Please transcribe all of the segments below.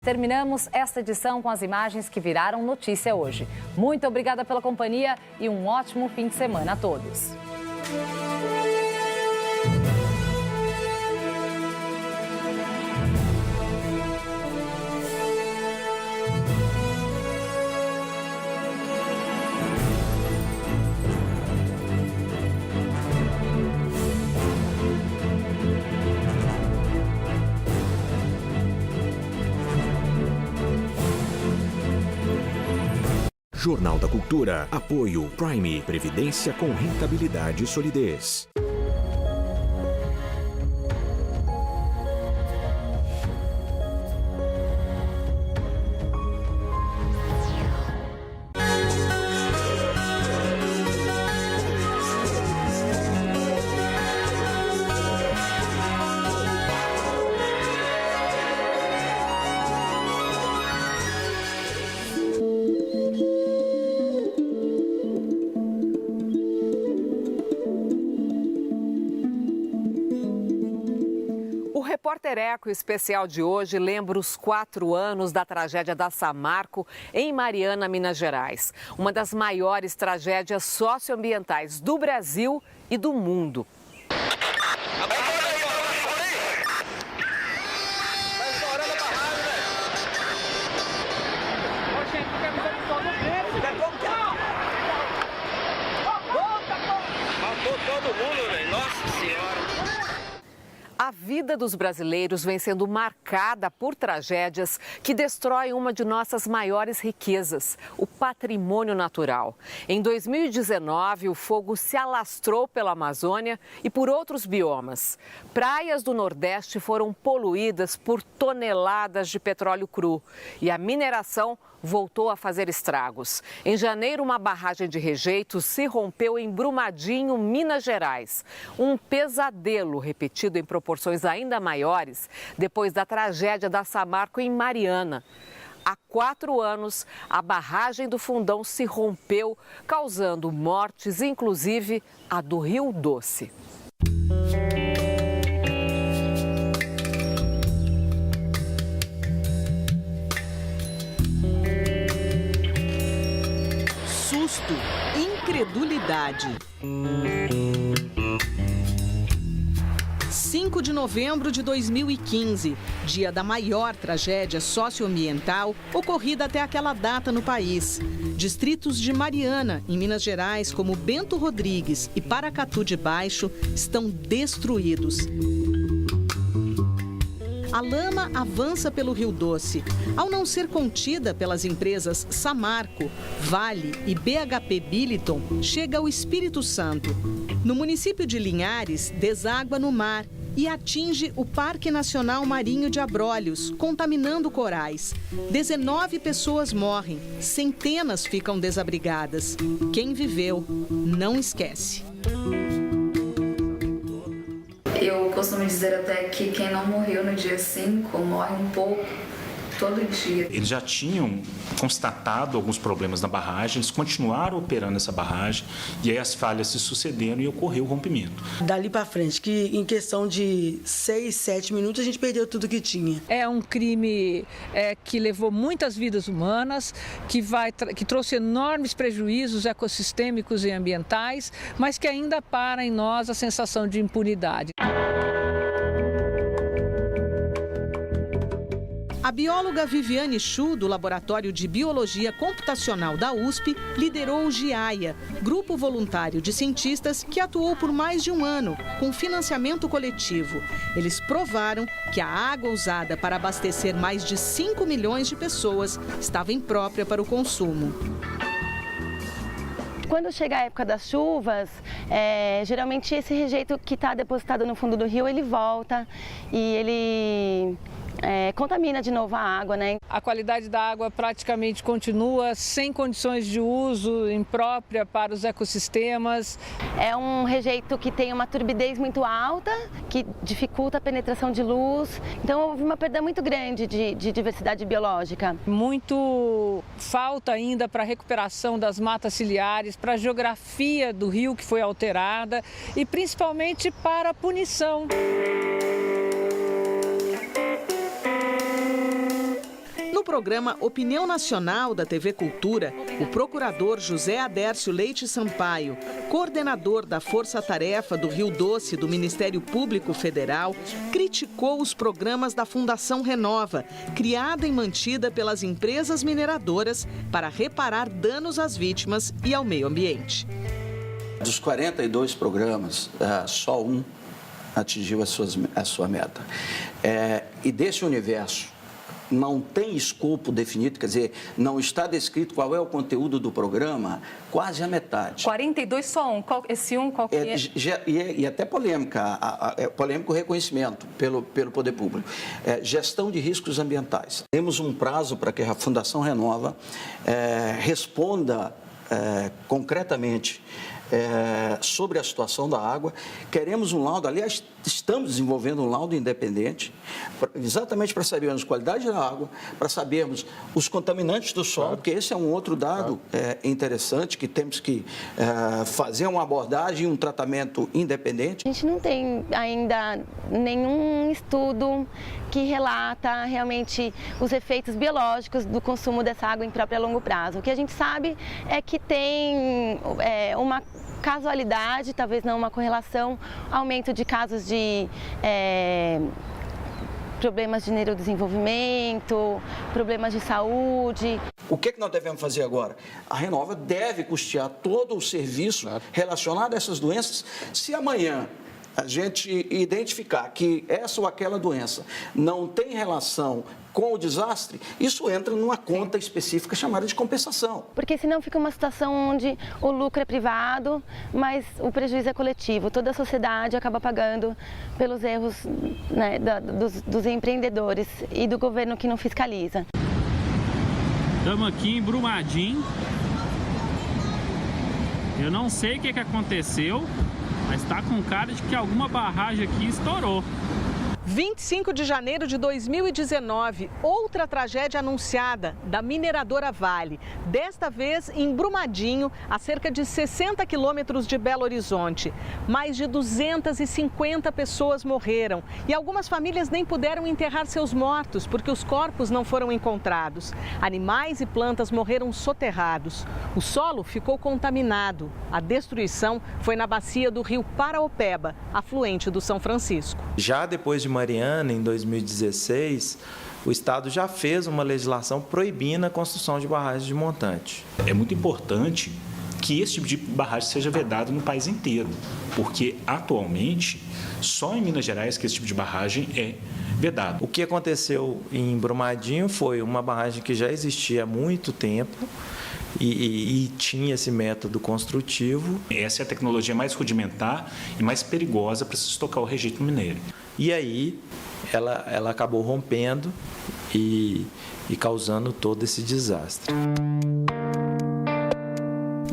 Terminamos esta edição com as imagens que viraram notícia hoje. Muito obrigada pela companhia e um ótimo fim de semana a todos. Jornal da Cultura. Apoio Prime. Previdência com rentabilidade e solidez. O Repórter Eco especial de hoje lembra os 4 anos da tragédia da Samarco em Mariana, Minas Gerais. Uma das maiores tragédias socioambientais do Brasil e do mundo. A vida dos brasileiros vem sendo marcada por tragédias que destroem uma de nossas maiores riquezas, o patrimônio natural. Em 2019, o fogo se alastrou pela Amazônia e por outros biomas. Praias do Nordeste foram poluídas por toneladas de petróleo cru e a mineração voltou a fazer estragos. Em janeiro, uma barragem de rejeitos se rompeu em Brumadinho, Minas Gerais. Um pesadelo repetido em proporções ainda maiores depois da tragédia da Samarco em Mariana. Há 4 anos, a barragem do Fundão se rompeu, causando mortes, inclusive a do Rio Doce. Susto, incredulidade. 5 de novembro de 2015, dia da maior tragédia socioambiental ocorrida até aquela data no país. Distritos de Mariana, em Minas Gerais, como Bento Rodrigues e Paracatu de Baixo, estão destruídos. A lama avança pelo Rio Doce. Ao não ser contida pelas empresas Samarco, Vale e BHP Billiton, chega ao Espírito Santo. No município de Linhares, deságua no mar e atinge o Parque Nacional Marinho de Abrolhos, contaminando corais. 19 pessoas morrem, centenas ficam desabrigadas. Quem viveu não esquece. Eu costumo dizer até que quem não morreu no dia 5 morre um pouco todo dia. Eles já tinham constatado alguns problemas na barragem, eles continuaram operando essa barragem e aí as falhas se sucederam e ocorreu o rompimento. Dali para frente, que em questão de 6, 7 minutos a gente perdeu tudo que tinha. É um crime que levou muitas vidas humanas, que trouxe enormes prejuízos ecossistêmicos e ambientais, mas que ainda para em nós a sensação de impunidade. A bióloga Viviane Chu, do Laboratório de Biologia Computacional da USP, liderou o GIAIA, grupo voluntário de cientistas que atuou por mais de um ano, com financiamento coletivo. Eles provaram que a água usada para abastecer mais de 5 milhões de pessoas estava imprópria para o consumo. Quando chega a época das chuvas, geralmente esse rejeito que está depositado no fundo do rio, ele volta e ele contamina de novo a água, né? A qualidade da água praticamente continua sem condições de uso imprópria para os ecossistemas. É um rejeito que tem uma turbidez muito alta, que dificulta a penetração de luz. Então houve uma perda muito grande de diversidade biológica. Muito falta ainda para a recuperação das matas ciliares, para a geografia do rio que foi alterada e principalmente para a punição. programa Opinião Nacional da TV Cultura, o procurador José Adércio Leite Sampaio, coordenador da Força Tarefa do Rio Doce do Ministério Público Federal, criticou os programas da Fundação Renova, criada e mantida pelas empresas mineradoras para reparar danos às vítimas e ao meio ambiente. Dos 42 programas, só um atingiu a sua meta. E desse universo, não tem escopo definido, quer dizer, não está descrito qual é o conteúdo do programa, quase a metade. 42 só um, esse um qual que é? E até polêmica, polêmico reconhecimento pelo poder público. Gestão de riscos ambientais. Temos um prazo para que a Fundação Renova responda concretamente sobre a situação da água. Queremos um laudo, aliás, estamos desenvolvendo um laudo independente, exatamente para sabermos a qualidade da água, para sabermos os contaminantes do solo, porque esse é um outro dado interessante, que temos que fazer uma abordagem e um tratamento independente. A gente não tem ainda nenhum estudo que relata realmente os efeitos biológicos do consumo dessa água imprópria a longo prazo. O que a gente sabe é que tem uma casualidade, talvez não uma correlação, aumento de casos de problemas de neurodesenvolvimento, problemas de saúde. O que nós devemos fazer agora? A Renova deve custear todo o serviço relacionado a essas doenças. Se amanhã a gente identificar que essa ou aquela doença não tem relação com o desastre, isso entra numa conta específica chamada de compensação. Porque senão fica uma situação onde o lucro é privado, mas o prejuízo é coletivo. Toda a sociedade acaba pagando pelos erros, né, dos empreendedores e do governo que não fiscaliza. Estamos aqui em Brumadinho. Eu não sei o que aconteceu, mas está com cara de que alguma barragem aqui estourou. 25 de janeiro de 2019, outra tragédia anunciada da mineradora Vale. Desta vez em Brumadinho, a cerca de 60 quilômetros de Belo Horizonte. Mais de 250 pessoas morreram e algumas famílias nem puderam enterrar seus mortos porque os corpos não foram encontrados. Animais e plantas morreram soterrados. O solo ficou contaminado. A destruição foi na bacia do rio Paraopeba, afluente do São Francisco. Já depois de Mariana, em 2016, o Estado já fez uma legislação proibindo a construção de barragens de montante. É muito importante que esse tipo de barragem seja vedado no país inteiro, porque atualmente só em Minas Gerais que esse tipo de barragem é vedado. O que aconteceu em Brumadinho foi uma barragem que já existia há muito tempo e tinha esse método construtivo. Essa é a tecnologia mais rudimentar e mais perigosa para se estocar o rejeito mineiro. E aí ela acabou rompendo e causando todo esse desastre.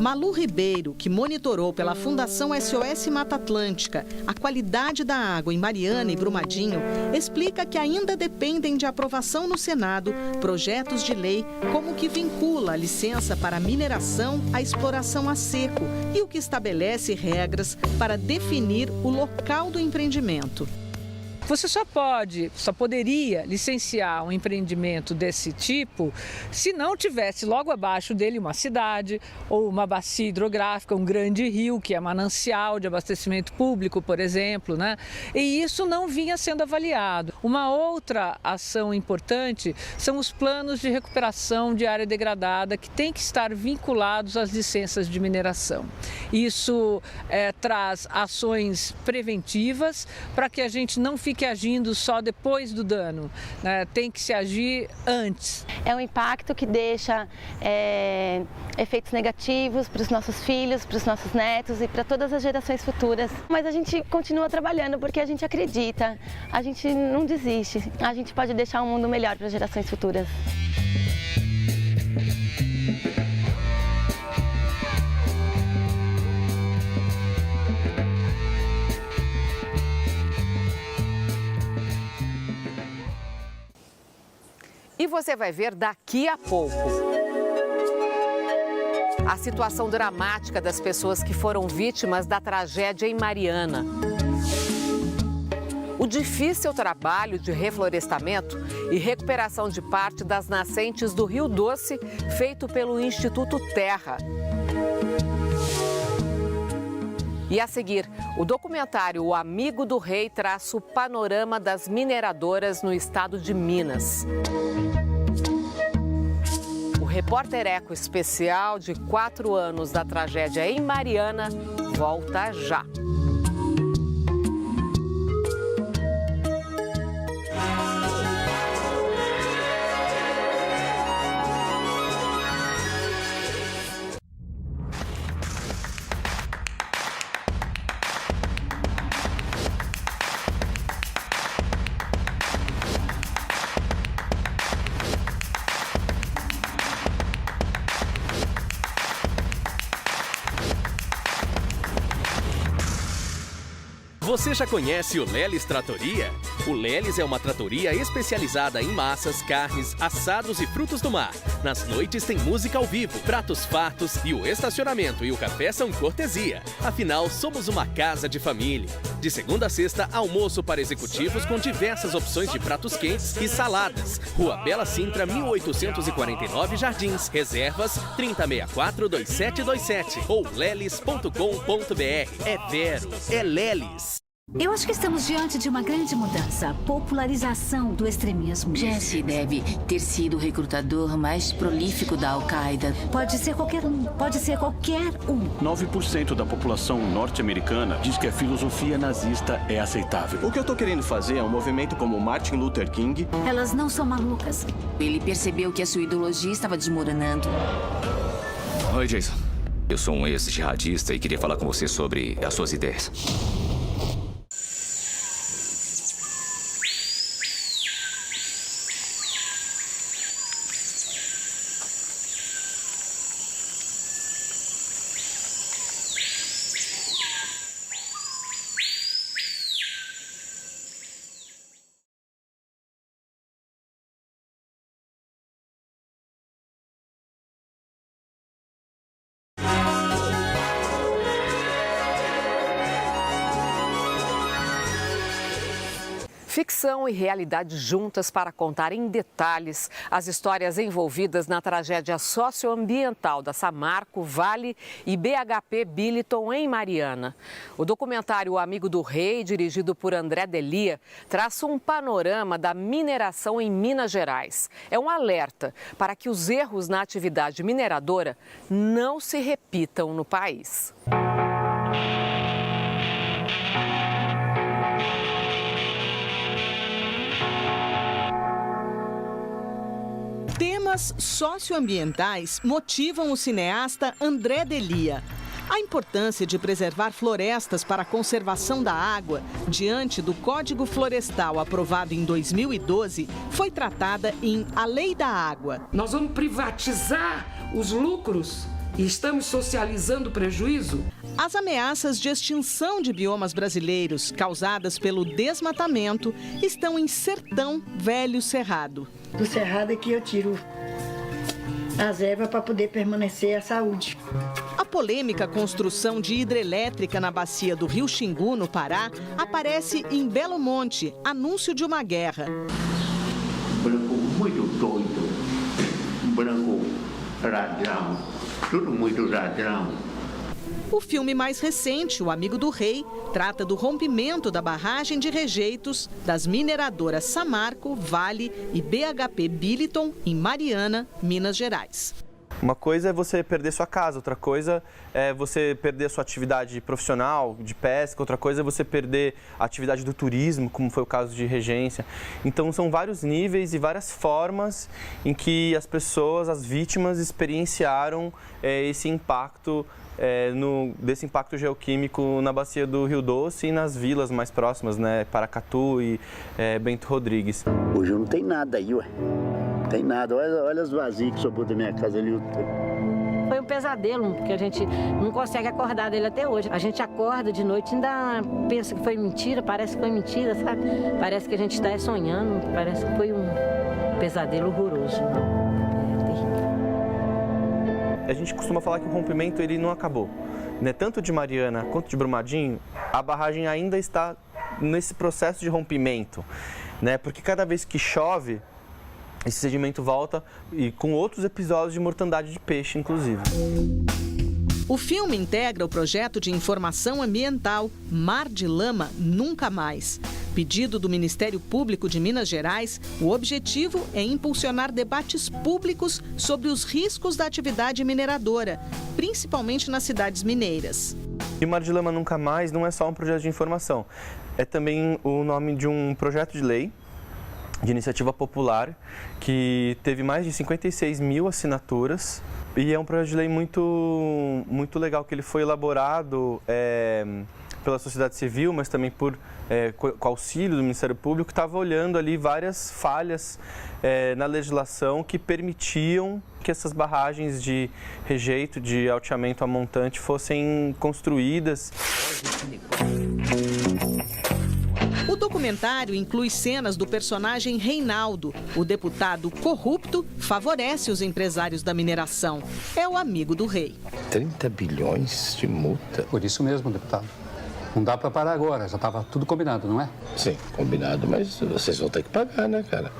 Malu Ribeiro, que monitorou pela Fundação SOS Mata Atlântica a qualidade da água em Mariana e Brumadinho, explica que ainda dependem de aprovação no Senado projetos de lei como o que vincula a licença para mineração à exploração a seco e o que estabelece regras para definir o local do empreendimento. Você só poderia licenciar um empreendimento desse tipo se não tivesse logo abaixo dele uma cidade ou uma bacia hidrográfica, um grande rio, que é manancial de abastecimento público, por exemplo, né? E isso não vinha sendo avaliado. Uma outra ação importante são os planos de recuperação de área degradada, que tem que estar vinculados às licenças de mineração. Isso traz ações preventivas para que a gente não fique agindo só depois do dano, né? Tem que se agir antes. É um impacto que deixa efeitos negativos para os nossos filhos, para os nossos netos e para todas as gerações futuras. Mas a gente continua trabalhando porque a gente acredita, a gente não desiste, a gente pode deixar um mundo melhor para as gerações futuras. E você vai ver daqui a pouco a situação dramática das pessoas que foram vítimas da tragédia em Mariana. o difícil trabalho de reflorestamento e recuperação de parte das nascentes do Rio Doce, feito pelo Instituto Terra. E a seguir, o documentário O Amigo do Rei traça o panorama das mineradoras no estado de Minas. O Repórter Eco especial de 4 anos da tragédia em Mariana volta já. Você já conhece o Lelis Tratoria? O Lelis é uma tratoria especializada em massas, carnes, assados e frutos do mar. Nas noites tem música ao vivo, pratos fartos e o estacionamento e o café são cortesia. Afinal, somos uma casa de família. De segunda a sexta, almoço para executivos com diversas opções de pratos quentes e saladas. Rua Bela Sintra, 1849 Jardins. Reservas 3064-2727 ou lelis.com.br. É Vero, é Lelis. Eu acho que estamos diante de uma grande mudança, a popularização do extremismo. Jesse deve ter sido o recrutador mais prolífico da Al-Qaeda. Pode ser qualquer um, pode ser qualquer um. 9% da população norte-americana diz que a filosofia nazista é aceitável. O que eu tô querendo fazer é um movimento como Martin Luther King. Elas não são malucas. Ele percebeu que a sua ideologia estava desmoronando. Oi, Jason. Eu sou um ex-jihadista e queria falar com você sobre as suas ideias. Ficção e realidade juntas para contar em detalhes as histórias envolvidas na tragédia socioambiental da Samarco, Vale e BHP Billiton em Mariana. O documentário O Amigo do Rei, dirigido por André Delia, traça um panorama da mineração em Minas Gerais. É um alerta para que os erros na atividade mineradora não se repitam no país. Temas socioambientais motivam o cineasta André Delia. A importância de preservar florestas para a conservação da água, diante do Código Florestal aprovado em 2012, foi tratada em A Lei da Água. Nós vamos privatizar os lucros e estamos socializando o prejuízo? As ameaças de extinção de biomas brasileiros causadas pelo desmatamento estão em Sertão Velho Cerrado. Do cerrado é que eu tiro as ervas para poder permanecer a saúde. A polêmica construção de hidrelétrica na bacia do Rio Xingu, no Pará, aparece em Belo Monte, anúncio de uma guerra. Branco muito doido, branco ladrão, tudo muito ladrão. O filme mais recente, O Amigo do Rei, trata do rompimento da barragem de rejeitos das mineradoras Samarco, Vale e BHP Billiton, em Mariana, Minas Gerais. Uma coisa é você perder sua casa, outra coisa é você perder sua atividade profissional, de pesca, outra coisa é você perder a atividade do turismo, como foi o caso de Regência. Então são vários níveis e várias formas em que as pessoas, as vítimas, experienciaram esse impacto, desse impacto geoquímico na bacia do Rio Doce e nas vilas mais próximas, né, Paracatu e Bento Rodrigues. Hoje não tem nada aí, ué. Não tem nada. Olha as vasilhas que sobrou da minha casa ali. Foi um pesadelo, porque a gente não consegue acordar dele até hoje. A gente acorda de noite e ainda pensa que foi mentira, parece que foi mentira, sabe? Parece que a gente está sonhando, parece que foi um pesadelo horroroso. A gente costuma falar que o rompimento ele não acabou, né? Tanto de Mariana quanto de Brumadinho, a barragem ainda está nesse processo de rompimento, né? Porque cada vez que chove, esse sedimento volta e com outros episódios de mortandade de peixe, inclusive. O filme integra o projeto de informação ambiental Mar de Lama Nunca Mais. Pedido do Ministério Público de Minas Gerais, o objetivo é impulsionar debates públicos sobre os riscos da atividade mineradora, principalmente nas cidades mineiras. E Mar de Lama Nunca Mais não é só um projeto de informação, é também o nome de um projeto de lei de iniciativa popular que teve mais de 56 mil assinaturas e é um projeto de lei muito legal, que ele foi elaborado pela sociedade civil, mas também com auxílio do Ministério Público, que estava olhando ali várias falhas na legislação que permitiam que essas barragens de rejeito, de alteamento a montante fossem construídas. O documentário inclui cenas do personagem Reinaldo. O deputado corrupto favorece os empresários da mineração. É o amigo do rei. 30 bilhões de multa. Por isso mesmo, deputado. Não dá para parar agora, já estava tudo combinado, não é? Sim, combinado, mas vocês vão ter que pagar, né, cara?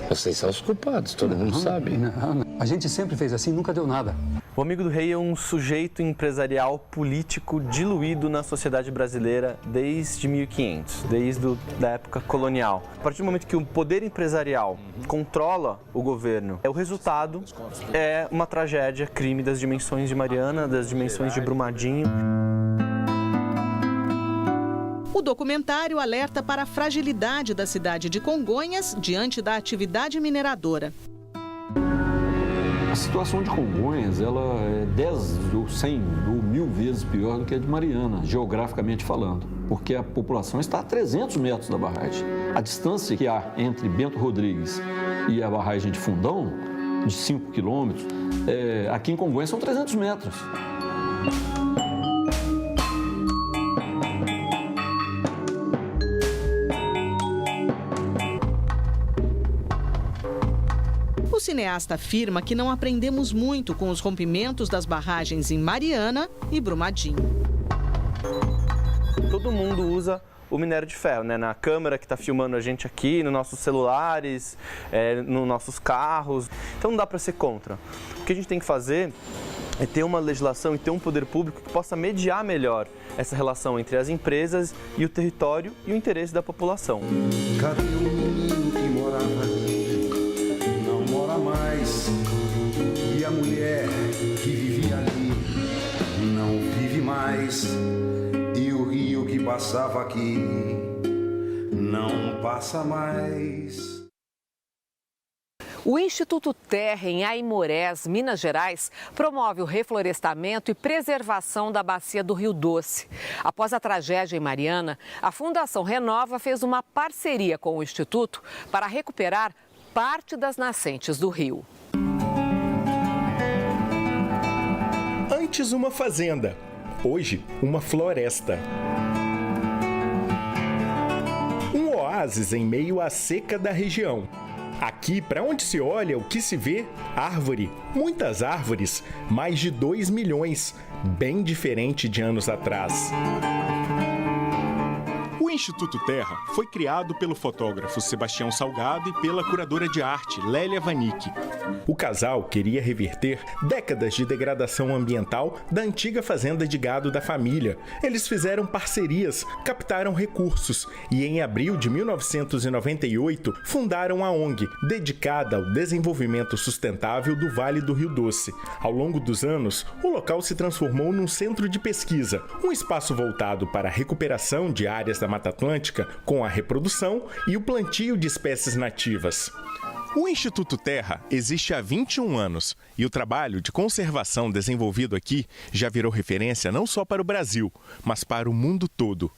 Vocês são os culpados, todo mundo sabe. Não. A gente sempre fez assim, nunca deu nada. O amigo do rei é um sujeito empresarial político diluído na sociedade brasileira desde 1500, desde a época colonial. A partir do momento que o poder empresarial controla o governo, o resultado é uma tragédia, crime das dimensões de Mariana, das dimensões de Brumadinho. O documentário alerta para a fragilidade da cidade de Congonhas diante da atividade mineradora. A situação de Congonhas, ela é 10 ou 100 ou 1000 vezes pior do que a de Mariana, geograficamente falando, porque a população está a 300 metros da barragem. A distância que há entre Bento Rodrigues e a barragem de Fundão, de 5 quilômetros, aqui em Congonhas são 300 metros. O cineasta afirma que não aprendemos muito com os rompimentos das barragens em Mariana e Brumadinho. Todo mundo usa o minério de ferro, né? Na câmera que está filmando a gente aqui, nos nossos celulares, nos nossos carros. Então não dá para ser contra. O que a gente tem que fazer é ter uma legislação e ter um poder público que possa mediar melhor essa relação entre as empresas e o território e o interesse da população. Cadê o menino que morava ali? Não mora mais. E a mulher que vivia ali não vive mais. E o rio que passava aqui não passa mais. O Instituto Terra, em Aimorés, Minas Gerais, promove o reflorestamento e preservação da bacia do Rio Doce. Após a tragédia em Mariana, a Fundação Renova fez uma parceria com o Instituto para recuperar parte das nascentes do rio. Antes uma fazenda, hoje uma floresta. Um oásis em meio à seca da região. Aqui, para onde se olha, o que se vê? Árvore. Muitas árvores. Mais de 2 milhões. Bem diferente de anos atrás. O Instituto Terra foi criado pelo fotógrafo Sebastião Salgado e pela curadora de arte Lélia Vanik. O casal queria reverter décadas de degradação ambiental da antiga fazenda de gado da família. Eles fizeram parcerias, captaram recursos e em abril de 1998 fundaram a ONG, dedicada ao desenvolvimento sustentável do Vale do Rio Doce. Ao longo dos anos, o local se transformou num centro de pesquisa, um espaço voltado para a recuperação de áreas da Mata Atlântica com a reprodução e o plantio de espécies nativas. O Instituto Terra existe há 21 anos e o trabalho de conservação desenvolvido aqui já virou referência não só para o Brasil, mas para o mundo todo.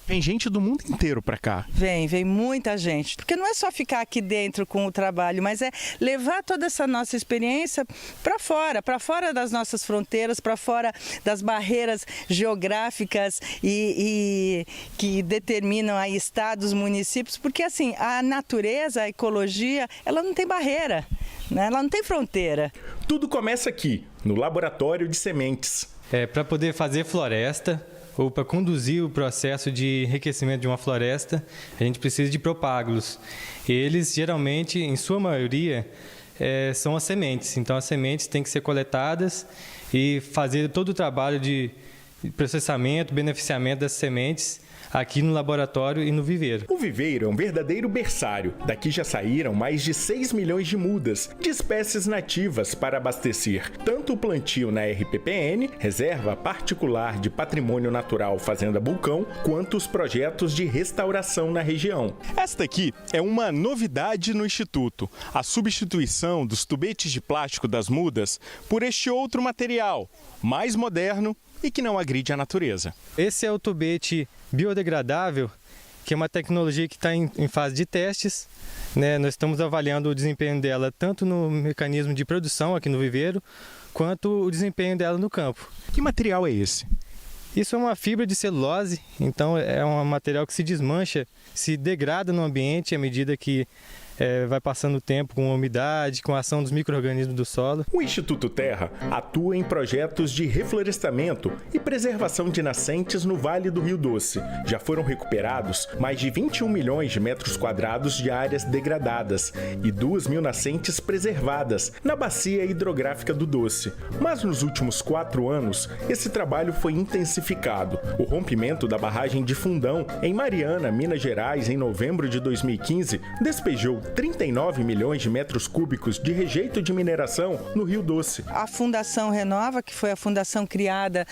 Vem gente do mundo inteiro para cá. Vem muita gente. Porque não é só ficar aqui dentro com o trabalho, mas é levar toda essa nossa experiência para fora das nossas fronteiras, para fora das barreiras geográficas e que determinam aí estados, municípios, porque assim, a natureza, a ecologia, ela não tem barreira, né? Ela não tem fronteira. Tudo começa aqui, no Laboratório de Sementes. Para poder fazer floresta, ou para conduzir o processo de enriquecimento de uma floresta, a gente precisa de propágulos. Eles, geralmente, em sua maioria, são as sementes. Então, as sementes têm que ser coletadas e fazer todo o trabalho de processamento, beneficiamento das sementes aqui no laboratório e no viveiro. O viveiro é um verdadeiro berçário. Daqui já saíram mais de 6 milhões de mudas de espécies nativas para abastecer tanto o plantio na RPPN, Reserva Particular de Patrimônio Natural Fazenda Bulcão, quanto os projetos de restauração na região. Esta aqui é uma novidade no Instituto, a substituição dos tubetes de plástico das mudas por este outro material, mais moderno e que não agride a natureza. Esse é o tubete biodegradável, que é uma tecnologia que está em fase de testes, né? Nós estamos avaliando o desempenho dela tanto no mecanismo de produção aqui no viveiro, quanto o desempenho dela no campo. Que material é esse? Isso é uma fibra de celulose, então é um material que se desmancha, se degrada no ambiente à medida que vai passando o tempo com a umidade, com a ação dos micro-organismos do solo. O Instituto Terra atua em projetos de reflorestamento e preservação de nascentes no Vale do Rio Doce. Já foram recuperados mais de 21 milhões de metros quadrados de áreas degradadas e 2.000 nascentes preservadas na bacia hidrográfica do Doce. Mas nos últimos 4 anos, esse trabalho foi intensificado. O rompimento da barragem de Fundão, em Mariana, Minas Gerais, em novembro de 2015, despejou 39 milhões de metros cúbicos de rejeito de mineração no Rio Doce. A Fundação Renova, que foi a fundação criada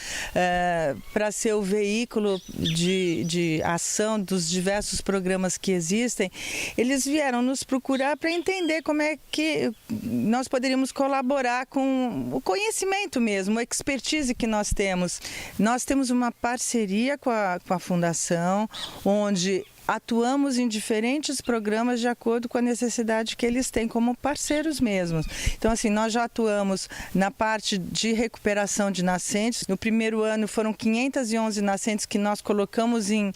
para ser o veículo de ação dos diversos programas que existem, eles vieram nos procurar para entender como é que nós poderíamos colaborar com o conhecimento mesmo, a expertise que nós temos. Nós temos uma parceria com a Fundação, onde atuamos em diferentes programas de acordo com a necessidade que eles têm como parceiros mesmos. Então, assim, nós já atuamos na parte de recuperação de nascentes. No primeiro ano foram 511 nascentes que nós colocamos em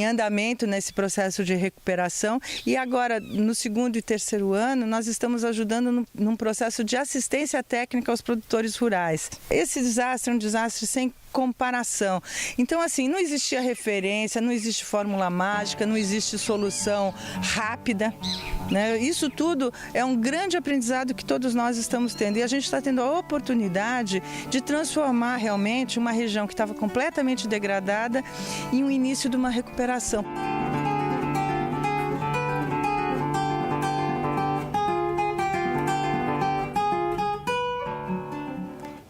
andamento nesse processo de recuperação. E agora, no segundo e terceiro ano, nós estamos ajudando num processo de assistência técnica aos produtores rurais. Esse desastre é um desastre sem comparação. Então, assim, não existia referência, não existe fórmula mágica, não existe solução rápida, né? Isso tudo é um grande aprendizado que todos nós estamos tendo. E a gente está tendo a oportunidade de transformar realmente uma região que estava completamente degradada em um início de uma recuperação.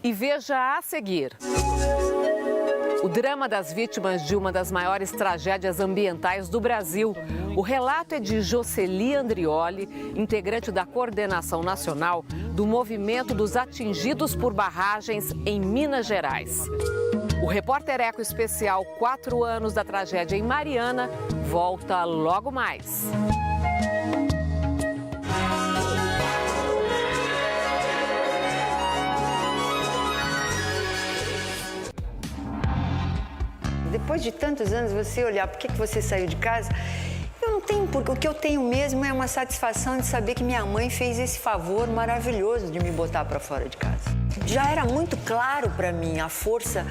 E veja a seguir. O drama das vítimas de uma das maiores tragédias ambientais do Brasil. O relato é de Jocely Andrioli, integrante da Coordenação Nacional do Movimento dos Atingidos por Barragens em Minas Gerais. O Repórter Eco Especial 4 anos da tragédia em Mariana volta logo mais. Depois de tantos anos, você olhar por que você saiu de casa, eu não tenho, porque o que eu tenho mesmo é uma satisfação de saber que minha mãe fez esse favor maravilhoso de me botar para fora de casa. Já era muito claro para mim a força,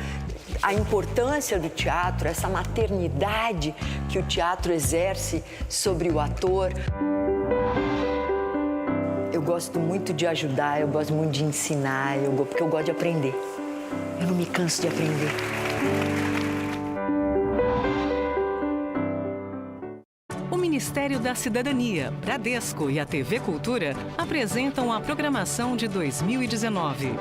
a importância do teatro, essa maternidade que o teatro exerce sobre o ator. Eu gosto muito de ajudar, eu gosto muito de ensinar, porque eu gosto de aprender. Eu não me canso de aprender. O Ministério da Cidadania, Bradesco e a TV Cultura apresentam a programação de 2019.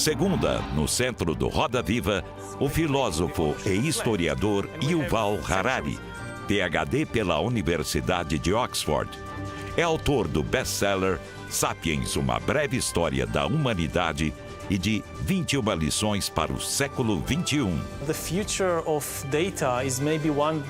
Segunda, no centro do Roda Viva, o filósofo e historiador Yuval Harari, PhD pela Universidade de Oxford. É autor do best-seller Sapiens, uma breve história da humanidade e de 21 lições para o século XXI. The future of data is maybe one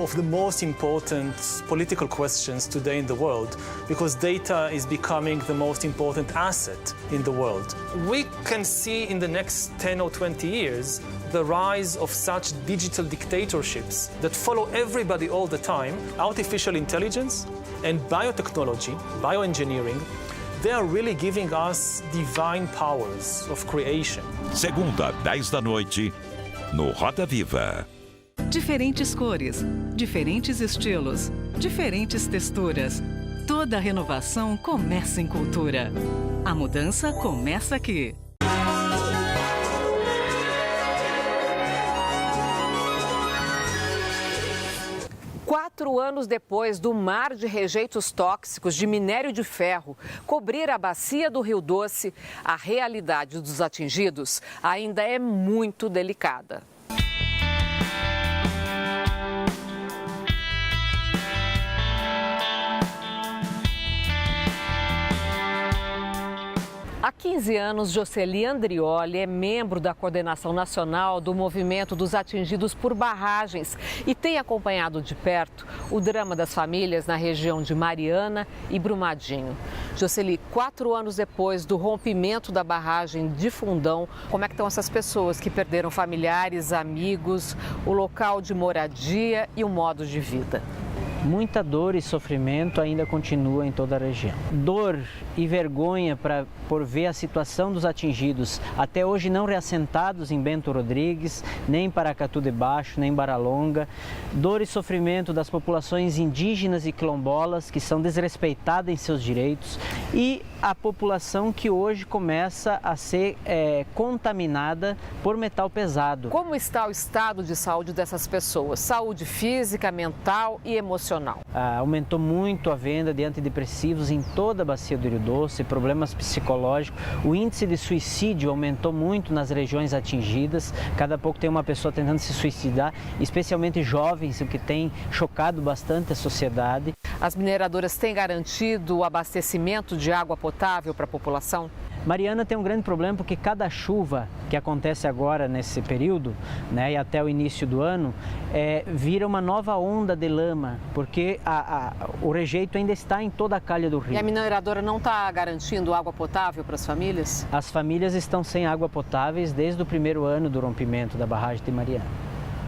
of the most important political questions today in the world, because data is becoming the most important asset in the world. We can see in the next 10 or 20 years the rise of such digital dictatorships that follow everybody all the time. Artificial intelligence and biotechnology, bioengineering, they are really giving us divine powers of creation. Segunda, 10 da noite, no Roda Viva. Diferentes cores, diferentes estilos, diferentes texturas. Toda renovação começa em cultura. A mudança começa aqui. Quatro anos depois do mar de rejeitos tóxicos de minério de ferro cobrir a bacia do Rio Doce, a realidade dos atingidos ainda é muito delicada. Há 15 anos, Jocely Andrioli é membro da coordenação nacional do movimento dos atingidos por barragens e tem acompanhado de perto o drama das famílias na região de Mariana e Brumadinho. Jocely, 4 anos depois do rompimento da barragem de Fundão, como é que estão essas pessoas que perderam familiares, amigos, o local de moradia e o modo de vida? Muita dor e sofrimento ainda continua em toda a região. Dor e vergonha por ver a situação dos atingidos, até hoje não reassentados em Bento Rodrigues, nem em Paracatu de Baixo, nem em Baralonga. Dor e sofrimento das populações indígenas e quilombolas que são desrespeitadas em seus direitos e a população que hoje começa a ser contaminada por metal pesado. Como está o estado de saúde dessas pessoas? Saúde física, mental e emocional? Aumentou muito a venda de antidepressivos em toda a bacia do Rio Doce, problemas psicológicos. O índice de suicídio aumentou muito nas regiões atingidas. Cada pouco tem uma pessoa tentando se suicidar, especialmente jovens, o que tem chocado bastante a sociedade. As mineradoras têm garantido o abastecimento de água potável para a população? Mariana tem um grande problema porque cada chuva que acontece agora nesse período, né, e até o início do ano, vira uma nova onda de lama, porque o rejeito ainda está em toda a calha do rio. E a mineradora não está garantindo água potável para as famílias? As famílias estão sem água potável desde o primeiro ano do rompimento da barragem de Mariana.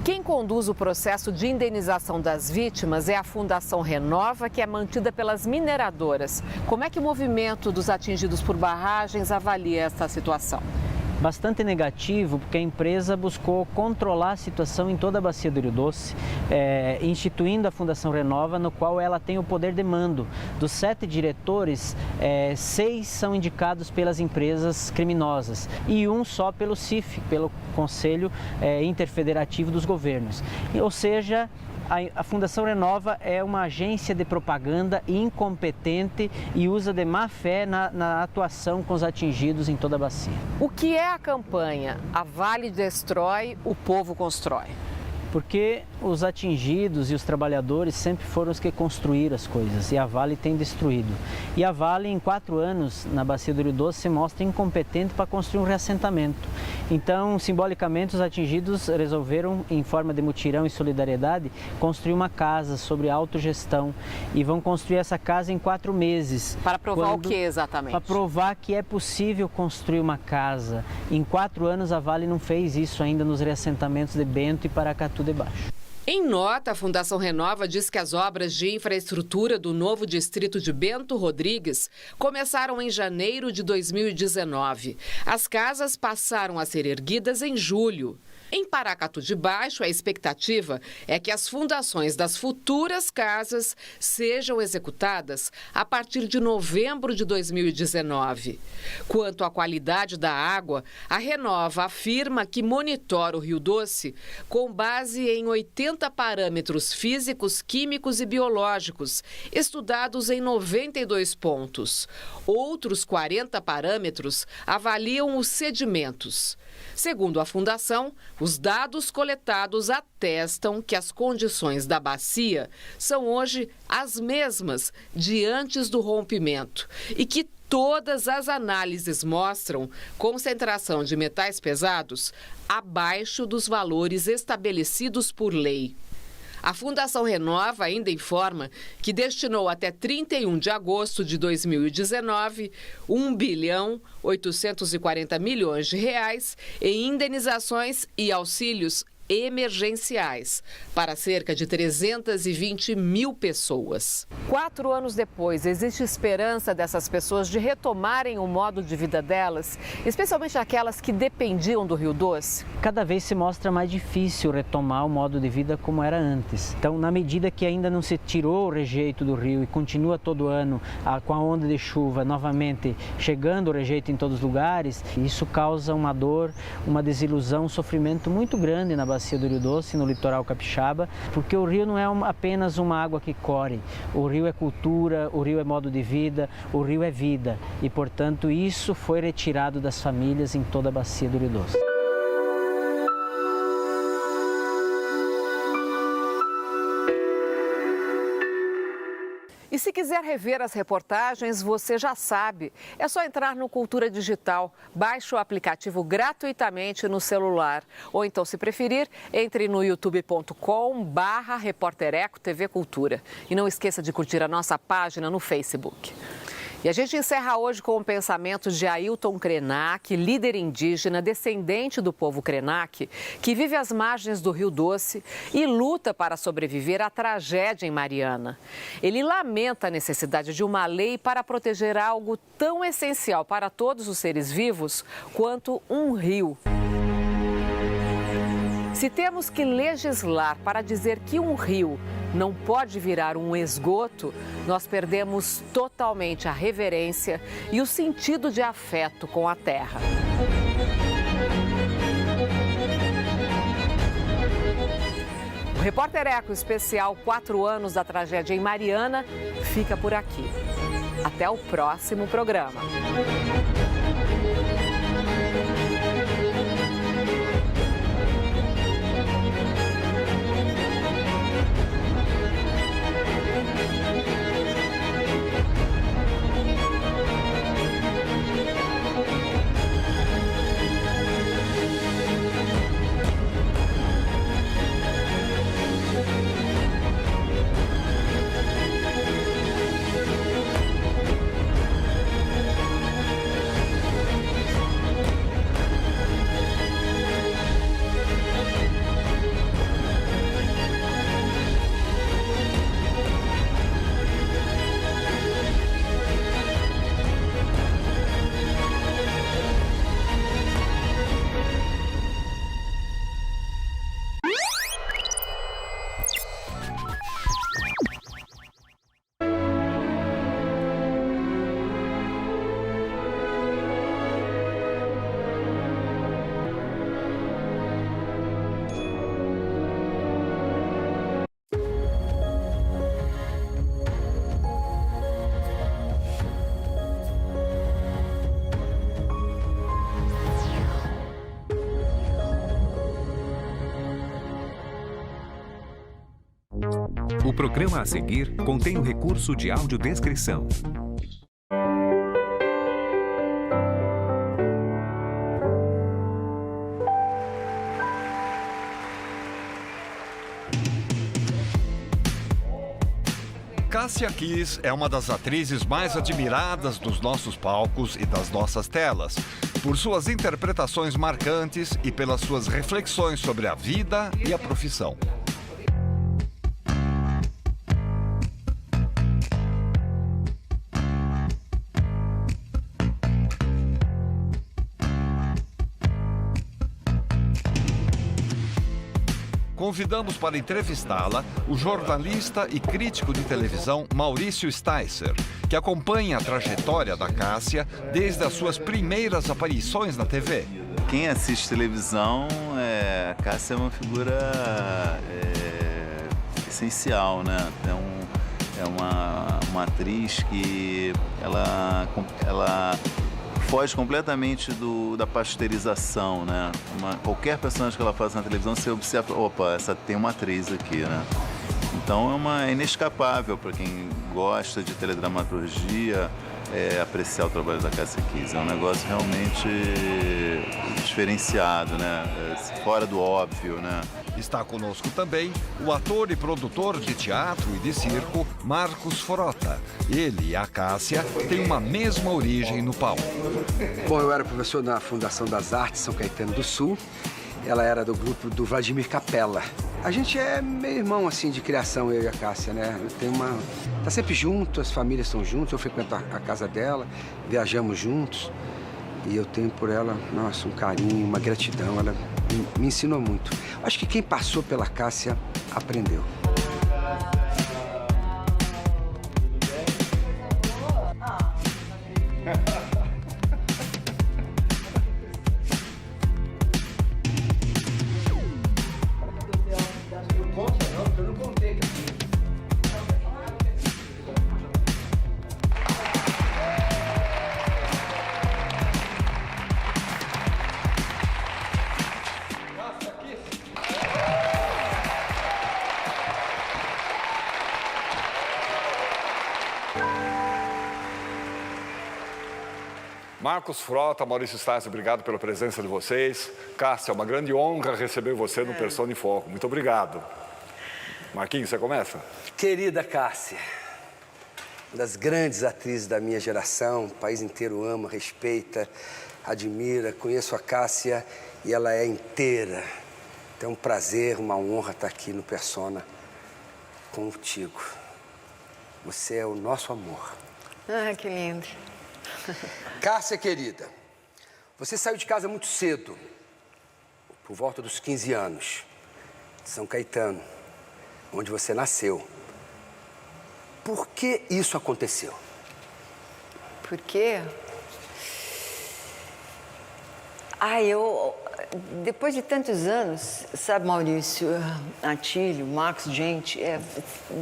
Quem conduz o processo de indenização das vítimas é a Fundação Renova, que é mantida pelas mineradoras. Como é que o movimento dos atingidos por barragens avalia essa situação? Bastante negativo, porque a empresa buscou controlar a situação em toda a bacia do Rio Doce, instituindo a Fundação Renova, no qual ela tem o poder de mando. Dos 7 diretores, 6 são indicados pelas empresas criminosas e 1 só pelo CIF, pelo Conselho Interfederativo dos Governos. Ou seja, a Fundação Renova é uma agência de propaganda incompetente e usa de má fé na atuação com os atingidos em toda a bacia. O que é a campanha A Vale Destrói, o Povo Constrói? Porque os atingidos e os trabalhadores sempre foram os que construíram as coisas e a Vale tem destruído. E a Vale, em 4 anos, na bacia do Rio Doce, se mostra incompetente para construir um reassentamento. Então, simbolicamente, os atingidos resolveram, em forma de mutirão e solidariedade, construir uma casa sobre autogestão e vão construir essa casa em 4 meses. Para provar o que exatamente? Para provar que é possível construir uma casa. Em 4 anos, a Vale não fez isso ainda nos reassentamentos de Bento e Paracatu de Baixo. Em nota, a Fundação Renova diz que as obras de infraestrutura do novo distrito de Bento Rodrigues começaram em janeiro de 2019. As casas passaram a ser erguidas em julho. Em Paracatu de Baixo, a expectativa é que as fundações das futuras casas sejam executadas a partir de novembro de 2019. Quanto à qualidade da água, a Renova afirma que monitora o Rio Doce com base em 80 parâmetros físicos, químicos e biológicos, estudados em 92 pontos. Outros 40 parâmetros avaliam os sedimentos. Segundo a Fundação, os dados coletados atestam que as condições da bacia são hoje as mesmas de antes do rompimento e que Todas as análises mostram concentração de metais pesados abaixo dos valores estabelecidos por lei. A Fundação Renova ainda informa que destinou até 31 de agosto de 2019 R$1,840 bilhões em indenizações e auxílios emergenciais para cerca de 320 mil pessoas. 4 anos depois, existe esperança dessas pessoas de retomarem o modo de vida delas, especialmente aquelas que dependiam do Rio Doce? Cada vez se mostra mais difícil retomar o modo de vida como era antes. Então, na medida que ainda não se tirou o rejeito do rio e continua todo ano com a onda de chuva novamente chegando o rejeito em todos os lugares, isso causa uma dor, uma desilusão, um sofrimento muito grande na bacia do Rio Doce, no litoral capixaba, porque o rio não é apenas uma água que corre. O rio é cultura, o rio é modo de vida, o rio é vida e, portanto, isso foi retirado das famílias em toda a bacia do Rio Doce. E se quiser rever as reportagens, você já sabe. É só entrar no Cultura Digital, baixe o aplicativo gratuitamente no celular. Ou então, se preferir, entre no youtube.com/repórtereco TV Cultura. E não esqueça de curtir a nossa página no Facebook. E a gente encerra hoje com o pensamento de Ailton Krenak, líder indígena, descendente do povo Krenak, que vive às margens do Rio Doce e luta para sobreviver à tragédia em Mariana. Ele lamenta a necessidade de uma lei para proteger algo tão essencial para todos os seres vivos quanto um rio. Se temos que legislar para dizer que um rio não pode virar um esgoto, nós perdemos totalmente a reverência e o sentido de afeto com a terra. O Repórter Eco especial 4 anos da tragédia em Mariana fica por aqui. Até o próximo programa. O programa a seguir contém o recurso de audiodescrição. Cássia Kiss é uma das atrizes mais admiradas dos nossos palcos e das nossas telas, por suas interpretações marcantes e pelas suas reflexões sobre a vida e a profissão. Convidamos para entrevistá-la o jornalista e crítico de televisão Maurício Sticer, que acompanha a trajetória da Cássia desde as suas primeiras aparições na TV. Quem assiste televisão, a Cássia é uma figura essencial, né? É uma atriz que ela foge completamente da pasteurização, né? Qualquer personagem que ela faz na televisão, você observa, opa, essa tem uma atriz aqui, né? Então é inescapável para quem gosta de teledramaturgia apreciar o trabalho da Cássia Kiss. É um negócio realmente diferenciado, né? Fora do óbvio, né? Está conosco também o ator e produtor de teatro e de circo, Marcos Frota. Ele e a Cássia têm uma mesma origem no palco. Bom, eu era professor na Fundação das Artes São Caetano do Sul. Ela era do grupo do Vladimir Capella. A gente é meio irmão, assim, de criação, eu e a Cássia, né? Tá sempre junto, as famílias estão juntas, eu frequento a casa dela, viajamos juntos. E eu tenho por ela, nossa, um carinho, uma gratidão. Ela me ensinou muito. Acho que quem passou pela Cássia aprendeu. Marcos Frota, Maurício Stassi, obrigado pela presença de vocês. Cássia, é uma grande honra receber você no Persona em Foco. Muito obrigado. Marquinhos, você começa? Querida Cássia, uma das grandes atrizes da minha geração, o país inteiro ama, respeita, admira. Conheço a Cássia e ela é inteira. Então é um prazer, uma honra estar aqui no Persona contigo. Você é o nosso amor. Ah, que lindo. Cássia, querida, você saiu de casa muito cedo, por volta dos 15 anos, de São Caetano, onde você nasceu. Por que isso aconteceu? Por quê? Depois de tantos anos, sabe, Maurício, Atílio, Marcos, gente,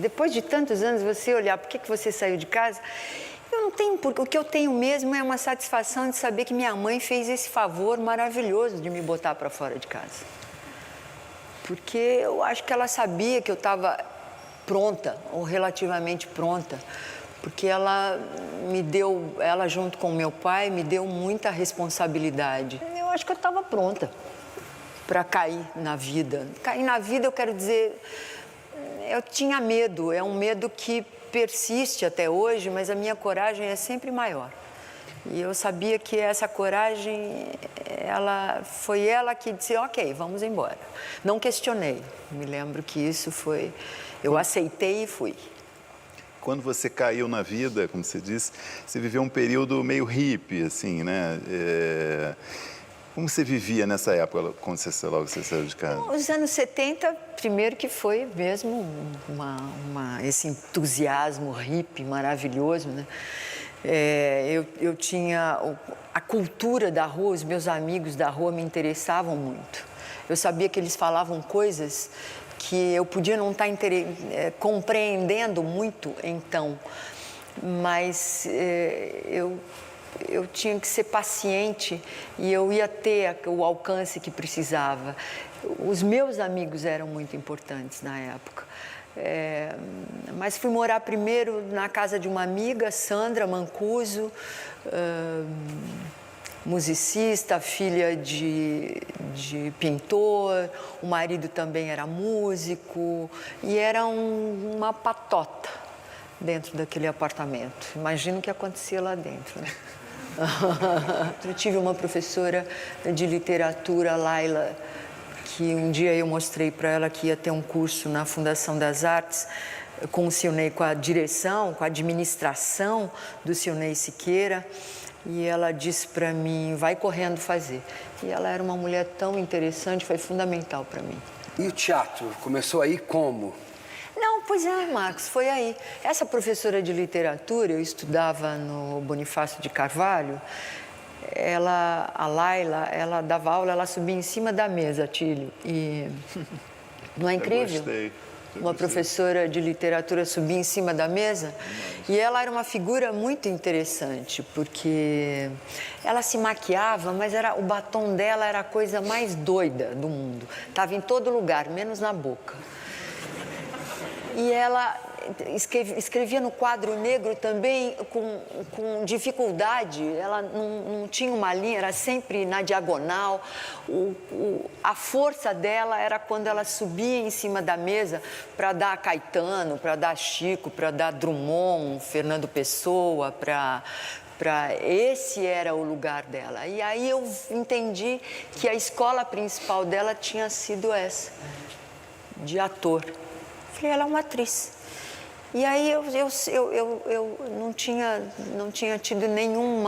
depois de tantos anos você olhar, por que você saiu de casa? Eu não tenho, porque o que eu tenho mesmo é uma satisfação de saber que minha mãe fez esse favor maravilhoso de me botar para fora de casa. Porque eu acho que ela sabia que eu estava pronta, ou relativamente pronta, porque ela junto com meu pai, me deu muita responsabilidade. Eu acho que eu estava pronta para cair na vida. Cair na vida, eu quero dizer, eu tinha medo, é um medo que persiste até hoje, mas a minha coragem é sempre maior. E eu sabia que essa coragem, foi ela que disse, ok, vamos embora. Não questionei. Me lembro que isso foi... Eu aceitei e fui. Quando você caiu na vida, como você disse, você viveu um período meio hippie, assim, né? Como você vivia nessa época, quando você saiu de casa? Os anos 70, primeiro que foi mesmo esse entusiasmo hippie maravilhoso, né? Eu tinha a cultura da rua, os meus amigos da rua me interessavam muito. Eu sabia que eles falavam coisas que eu podia não estar compreendendo muito então, mas eu tinha que ser paciente e eu ia ter o alcance que precisava. Os meus amigos eram muito importantes na época. Mas fui morar primeiro na casa de uma amiga, Sandra Mancuso, musicista, filha de pintor, o marido também era músico e era uma patota dentro daquele apartamento. Imagina o que acontecia lá dentro, né? Eu tive uma professora de literatura, Laila, que um dia eu mostrei para ela que ia ter um curso na Fundação das Artes, com a direção, com a administração do Sionei Siqueira, e ela disse para mim, vai correndo fazer. E ela era uma mulher tão interessante, foi fundamental para mim. E o teatro? Começou aí como? Não, pois é, Marcos, foi aí. Essa professora de literatura, eu estudava no Bonifácio de Carvalho, a Laila, ela dava aula, ela subia em cima da mesa, Atílio, e não é incrível? Eu gostei. Uma professora de literatura subia em cima da mesa e ela era uma figura muito interessante, porque ela se maquiava, mas o batom dela era a coisa mais doida do mundo. Estava em todo lugar, menos na boca. e ela escrevia no quadro negro também com dificuldade, ela não tinha uma linha, era sempre na diagonal. A força dela era quando ela subia em cima da mesa para dar Caetano, para dar Chico, para dar Drummond, Fernando Pessoa, esse era o lugar dela. E aí eu entendi que a escola principal dela tinha sido essa, de ator. Falei, ela é uma atriz. E aí eu não tinha tido nenhum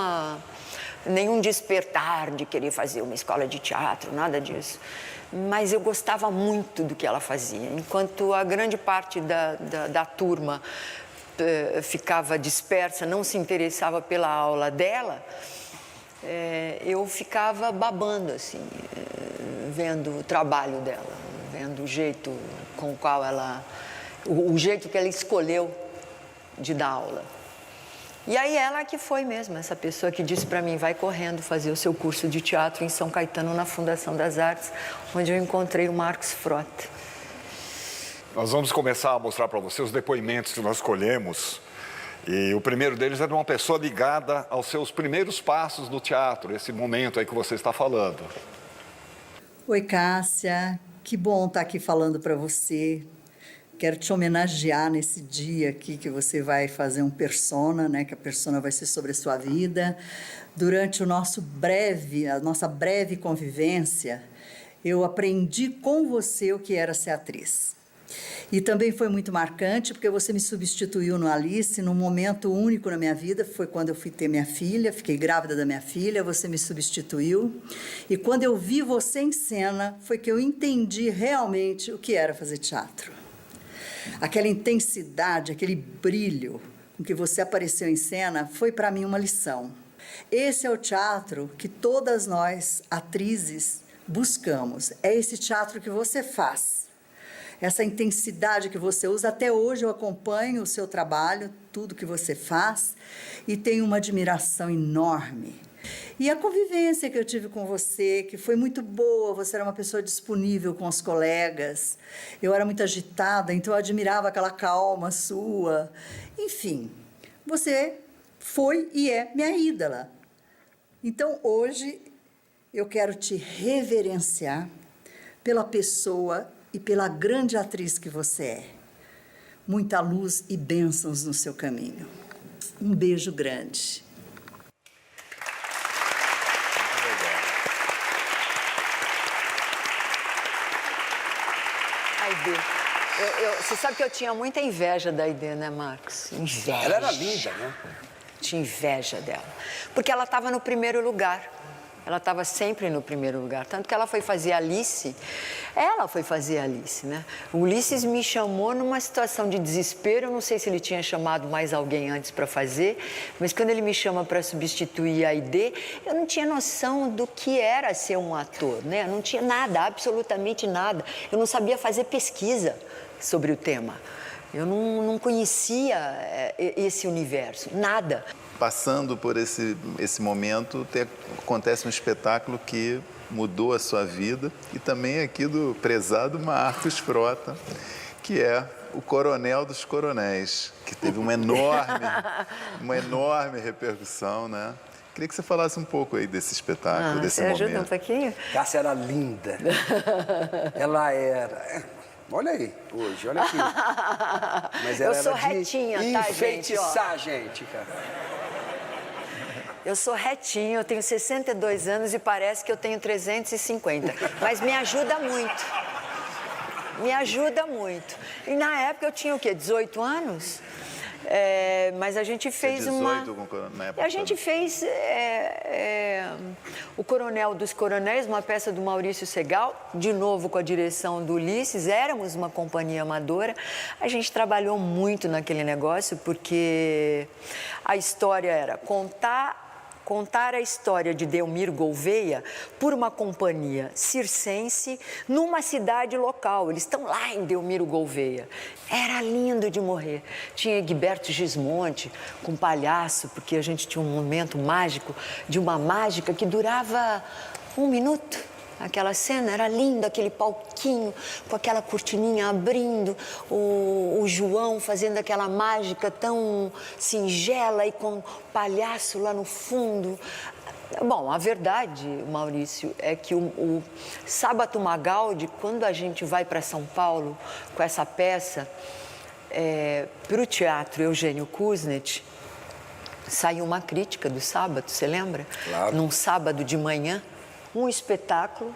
despertar de querer fazer uma escola de teatro, nada disso. Mas eu gostava muito do que ela fazia. Enquanto a grande parte da turma ficava dispersa, não se interessava pela aula dela, eu ficava babando, assim, vendo o trabalho dela, vendo o jeito com o qual o jeito que ela escolheu de dar aula. E aí ela que foi mesmo, essa pessoa que disse para mim, vai correndo fazer o seu curso de teatro em São Caetano, na Fundação das Artes, onde eu encontrei o Marcos Frota. Nós vamos começar a mostrar para você os depoimentos que nós escolhemos. E o primeiro deles é de uma pessoa ligada aos seus primeiros passos no teatro, esse momento aí que você está falando. Oi, Cássia, que bom estar aqui falando para você. Quero te homenagear nesse dia aqui que você vai fazer um persona, né? Que a persona vai ser sobre a sua vida. Durante a nossa breve convivência, eu aprendi com você o que era ser atriz. E também foi muito marcante porque você me substituiu no Alice num momento único na minha vida. Foi quando eu fui ter minha filha, fiquei grávida da minha filha, você me substituiu. E quando eu vi você em cena, foi que eu entendi realmente o que era fazer teatro. Aquela intensidade, aquele brilho com que você apareceu em cena foi para mim uma lição. Esse é o teatro que todas nós, atrizes, buscamos. É esse teatro que você faz. Essa intensidade que você usa. Até hoje eu acompanho o seu trabalho, tudo que você faz, e tenho uma admiração enorme. E a convivência que eu tive com você, que foi muito boa, você era uma pessoa disponível com os colegas, eu era muito agitada, então eu admirava aquela calma sua. Enfim, você foi e é minha ídola. Então, hoje, eu quero te reverenciar pela pessoa e pela grande atriz que você é. Muita luz e bênçãos no seu caminho. Um beijo grande. Você sabe que eu tinha muita inveja da Aidê, né, Marcos? Inveja. Ela era linda, né? Tinha inveja dela. Porque ela estava no primeiro lugar. Ela estava sempre no primeiro lugar. Tanto que ela foi fazer Alice. Ela foi fazer Alice, né? O Ulisses me chamou numa situação de desespero. Eu não sei se ele tinha chamado mais alguém antes para fazer. Mas quando ele me chama para substituir a Aidê, eu não tinha noção do que era ser um ator, né? Eu não tinha nada, absolutamente nada. Eu não sabia fazer pesquisa sobre o tema. Eu não conhecia esse universo, nada. Passando por esse momento, acontece um espetáculo que mudou a sua vida e também aqui do prezado Marcos Frota, que é o Coronel dos Coronéis, que teve uma enorme repercussão, né? Queria que você falasse um pouco aí desse espetáculo, desse momento. Você ajuda um pouquinho? Cássia era linda. Ela era... Olha aí, hoje, olha aqui. Mas ela eu sou era retinha, tá, enfeitiçar, gente, cara. Eu sou retinha, eu tenho 62 anos e parece que eu tenho 350. Mas me ajuda muito. Me ajuda muito. E na época eu tinha o quê? 18 anos? Mas a gente fez 18, na época, a gente fez o Coronel dos Coronéis, uma peça do Maurício Segal, de novo com a direção do Ulisses. Éramos uma companhia amadora. A gente trabalhou muito naquele negócio porque a história era contar a história de Delmiro Gouveia por uma companhia circense numa cidade local. Eles estão lá em Delmiro Gouveia. Era lindo de morrer. Tinha Egberto Gismonti com palhaço, porque a gente tinha um momento mágico de uma mágica que durava 1 minuto. Aquela cena era linda, aquele palquinho com aquela cortininha abrindo, o João fazendo aquela mágica tão singela e com o palhaço lá no fundo. Bom, a verdade, Maurício, é que o Sábato Magaldi, quando a gente vai para São Paulo com essa peça, para o Teatro Eugênio Kuznet, saiu uma crítica do sábado, você lembra? Claro. Num sábado de manhã, um espetáculo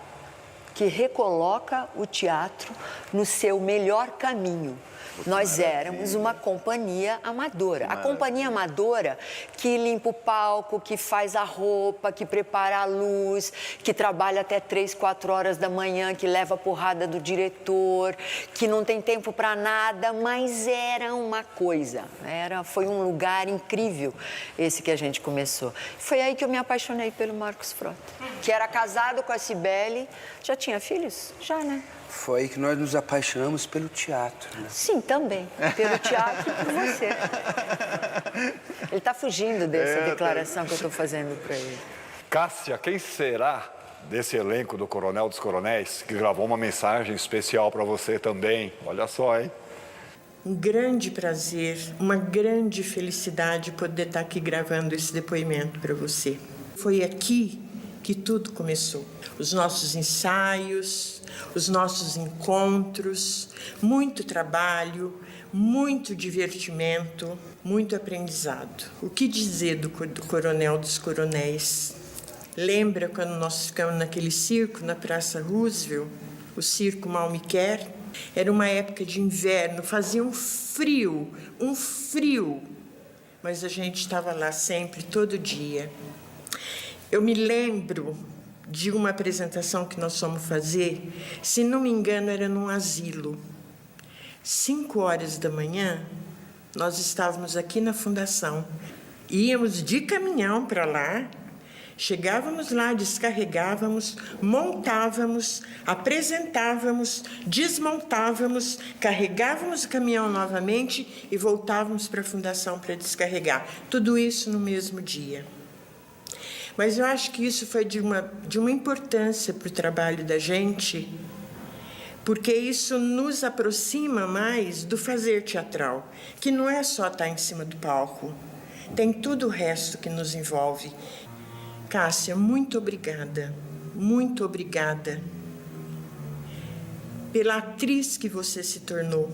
que recoloca o teatro no seu melhor caminho. Nós éramos uma companhia amadora. A companhia amadora que limpa o palco, que faz a roupa, que prepara a luz, que trabalha até 3, 4 horas da manhã, que leva a porrada do diretor, que não tem tempo para nada, mas era uma coisa. Foi um lugar incrível esse que a gente começou. Foi aí que eu me apaixonei pelo Marcos Frota, que era casado com a Cibele. Já tinha filhos? Já, né? Foi aí que nós nos apaixonamos pelo teatro. Né? Sim, também. Pelo teatro e por você. Ele está fugindo dessa declaração que eu estou fazendo para ele. Cássia, quem será desse elenco do Coronel dos Coronéis que gravou uma mensagem especial para você também? Olha só, hein? Um grande prazer, uma grande felicidade poder estar aqui gravando esse depoimento para você. Foi aqui que tudo começou. Os nossos ensaios, os nossos encontros, muito trabalho, muito divertimento, muito aprendizado. O que dizer do Coronel dos Coronéis? Lembra quando nós ficamos naquele circo na Praça Roosevelt, o Circo Mal Me Quer? Era uma época de inverno, fazia um frio, mas a gente estava lá sempre, todo dia. Eu me lembro de uma apresentação que nós fomos fazer, se não me engano, era num asilo. 5 horas da manhã, nós estávamos aqui na fundação. Íamos de caminhão para lá, chegávamos lá, descarregávamos, montávamos, apresentávamos, desmontávamos, carregávamos o caminhão novamente e voltávamos para a fundação para descarregar. Tudo isso no mesmo dia. Mas eu acho que isso foi de uma importância para o trabalho da gente, porque isso nos aproxima mais do fazer teatral, que não é só estar em cima do palco, tem tudo o resto que nos envolve. Cássia, muito obrigada pela atriz que você se tornou,